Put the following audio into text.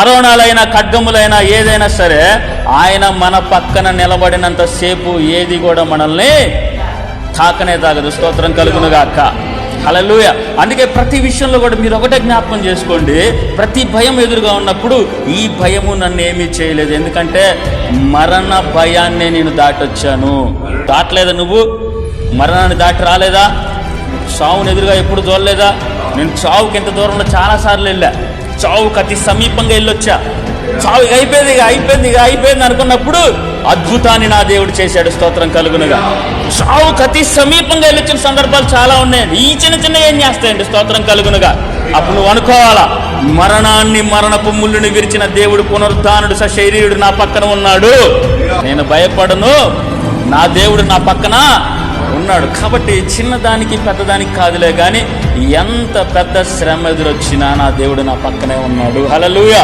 కరోనాలైనా ఖడ్గములైనా ఏదైనా సరే ఆయన మన పక్కన నిలబడినంత సేపు ఏది కూడా మనల్ని తాకనే తాగదు. స్తోత్రం కలుగునుగాక. హల్లెలూయా. అందుకే ప్రతి విషయంలో కూడా మీరు ఒకటే జ్ఞాపకం చేసుకోండి, ప్రతి భయం ఎదురుగా ఉన్నప్పుడు ఈ భయము నన్ను ఏమీ చేయలేదు, ఎందుకంటే మరణ భయాన్నే నేను దాటొచ్చాను. దాటలేదా? నువ్వు మరణాన్ని దాటి రాలేదా? చావుని ఎదురుగా ఎప్పుడు చూడలేదా? నేను చావుకి ఎంత దూరంలో చాలాసార్లు వెళ్ళా, చావుకి అతి సమీపంగా వెళ్ళొచ్చా. చావు అయిపోయింది అనుకున్నప్పుడు అద్భుతాన్ని నా దేవుడు చేశాడు. స్తోత్రం కలుగునుగా. చావుకి అతి సమీపంగా వెళ్ళొచ్చిన సందర్భాలు చాలా ఉన్నాయండి. ఈ చిన్న ఏం చేస్తాయండి? స్తోత్రం కలుగునుగా. అప్పుడు నువ్వు అనుకోవాలా, మరణాన్ని మరణపు ముళ్ళుని విరిచిన దేవుడు పునరుద్ధానుడు సశరీరుడు నా పక్కన ఉన్నాడు, నేను భయపడను, నా దేవుడు నా పక్కన ఉన్నాడు. కాబట్టి చిన్నదానికి పెద్దదానికి కాదులే కానీ ఎంత పెద్ద శ్రమ ఎదురొచ్చినా నా దేవుడు నా పక్కనే ఉన్నాడు. హల్లెలూయా.